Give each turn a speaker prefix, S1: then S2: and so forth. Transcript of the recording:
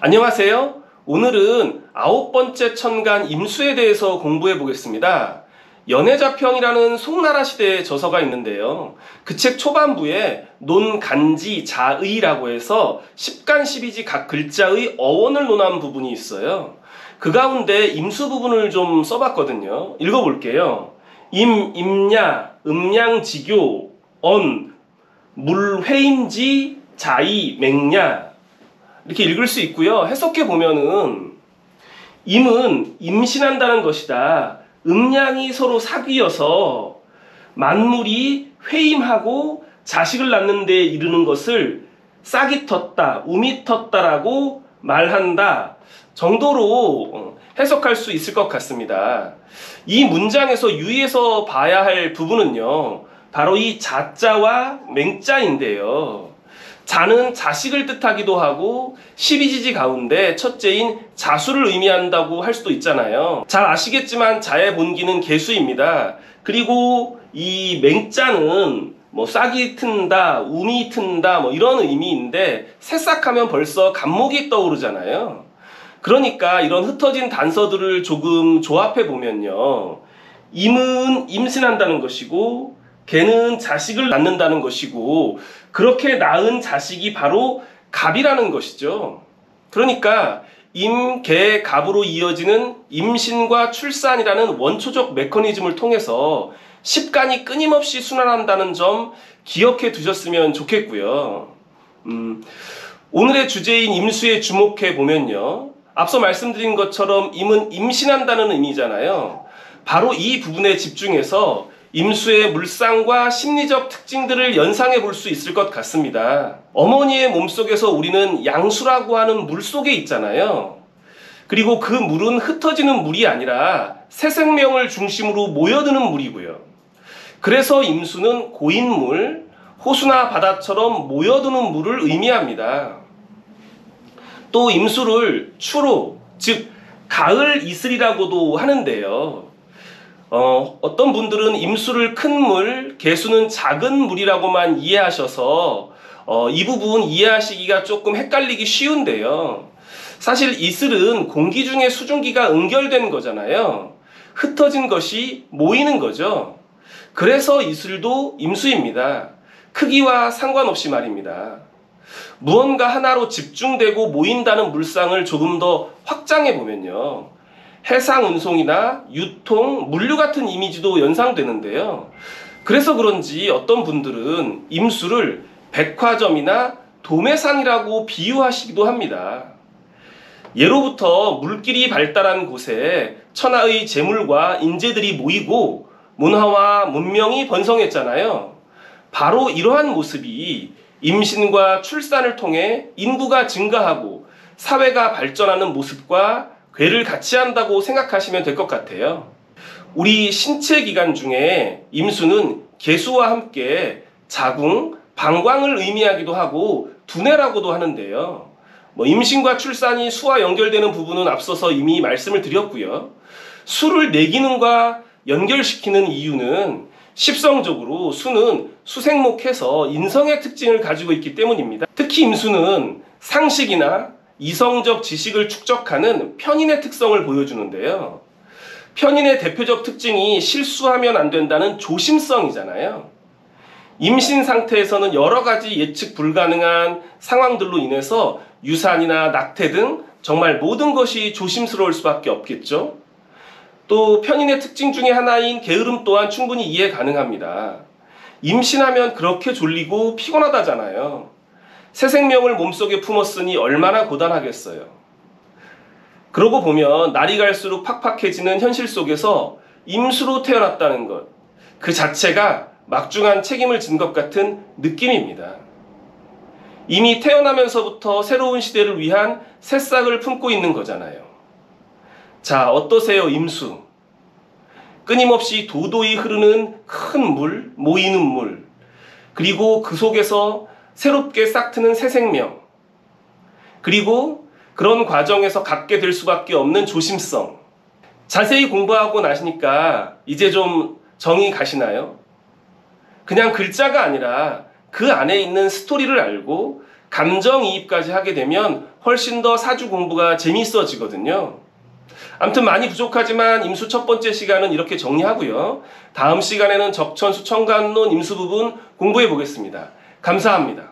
S1: 안녕하세요. 오늘은 9번째 천간 임수에 대해서 공부해 보겠습니다. 연해자평이라는 송나라 시대의 저서가 있는데요. 그 책 초반부에 논간지 자의라고 해서 10간 12지 각 글자의 어원을 논한 부분이 있어요. 그 가운데 임수 부분을 좀 써봤거든요. 읽어볼게요. 임야, 음양지교, 언, 물회임지, 자의, 맹야 이렇게 읽을 수 있고요. 해석해 보면은 임은 임신한다는 것이다. 음양이 서로 사귀어서 만물이 회임하고 자식을 낳는 데 이르는 것을 싹이 텄다, 우미 텄다라고 말한다 정도로 해석할 수 있을 것 같습니다. 이 문장에서 유의해서 봐야 할 부분은요, 바로 이 자자와 맹자인데요. 자는 자식을 뜻하기도 하고 12지지 가운데 첫째인 자수를 의미한다고 할 수도 있잖아요. 잘 아시겠지만 자의 본기는 계수입니다. 그리고 이 맹자는 싹이 튼다, 우미 튼다 이런 의미인데 새싹하면 벌써 간목이 떠오르잖아요. 그러니까 이런 흩어진 단서들을 조금 조합해 보면요, 임은 임신한다는 것이고 개는 자식을 낳는다는 것이고 그렇게 낳은 자식이 바로 갑이라는 것이죠. 그러니까 임, 개, 갑으로 이어지는 임신과 출산이라는 원초적 메커니즘을 통해서 십간이 끊임없이 순환한다는 점 기억해 두셨으면 좋겠고요. 오늘의 주제인 임수에 주목해 보면요, 앞서 말씀드린 것처럼 임은 임신한다는 의미잖아요. 바로 이 부분에 집중해서 임수의 물상과 심리적 특징들을 연상해 볼 수 있을 것 같습니다. 어머니의 몸속에서 우리는 양수라고 하는 물 속에 있잖아요. 그리고 그 물은 흩어지는 물이 아니라 새 생명을 중심으로 모여드는 물이고요. 그래서 임수는 고인물, 호수나 바다처럼 모여드는 물을 의미합니다. 또 임수를 추로, 즉 가을 이슬이라고도 하는데요. 어떤 분들은 임수를 큰 물, 개수는 작은 물이라고만 이해하셔서 이 부분 이해하시기가 조금 헷갈리기 쉬운데요. 사실 이슬은 공기 중에 수증기가 응결된 거잖아요. 흩어진 것이 모이는 거죠. 그래서 이슬도 임수입니다. 크기와 상관없이 말입니다. 무언가 하나로 집중되고 모인다는 물상을 조금 더 확장해 보면요, 해상 운송이나 유통, 물류 같은 이미지도 연상되는데요. 그래서 그런지 어떤 분들은 임수를 백화점이나 도매상이라고 비유하시기도 합니다. 예로부터 물길이 발달한 곳에 천하의 재물과 인재들이 모이고 문화와 문명이 번성했잖아요. 바로 이러한 모습이 임신과 출산을 통해 인구가 증가하고 사회가 발전하는 모습과 괴를 같이 한다고 생각하시면 될 것 같아요. 우리 신체 기관 중에 임수는 개수와 함께 자궁, 방광을 의미하기도 하고 두뇌라고도 하는데요. 임신과 출산이 수와 연결되는 부분은 앞서서 이미 말씀을 드렸고요. 수를 내 기능과 연결시키는 이유는 십성적으로 수는 수생목해서 인성의 특징을 가지고 있기 때문입니다. 특히 임수는 상식이나 이성적 지식을 축적하는 편인의 특성을 보여주는데요. 편인의 대표적 특징이 실수하면 안 된다는 조심성이잖아요. 임신 상태에서는 여러 가지 예측 불가능한 상황들로 인해서 유산이나 낙태 등 정말 모든 것이 조심스러울 수밖에 없겠죠. 또 편인의 특징 중에 하나인 게으름 또한 충분히 이해 가능합니다. 임신하면 그렇게 졸리고 피곤하다잖아요. 새 생명을 몸속에 품었으니 얼마나 고단하겠어요. 그러고 보면 날이 갈수록 팍팍해지는 현실 속에서 임수로 태어났다는 것, 그 자체가 막중한 책임을 진 것 같은 느낌입니다. 이미 태어나면서부터 새로운 시대를 위한 새싹을 품고 있는 거잖아요. 자, 어떠세요, 임수? 끊임없이 도도히 흐르는 큰 물, 모이는 물, 그리고 그 속에서 새롭게 싹트는 새 생명, 그리고 그런 과정에서 갖게 될 수밖에 없는 조심성. 자세히 공부하고 나시니까 이제 좀 정이 가시나요? 그냥 글자가 아니라 그 안에 있는 스토리를 알고 감정이입까지 하게 되면 훨씬 더 사주 공부가 재밌어지거든요. 아무튼 많이 부족하지만 임수 첫 번째 시간은 이렇게 정리하고요. 다음 시간에는 적천 수천간론 임수 부분 공부해 보겠습니다. 감사합니다.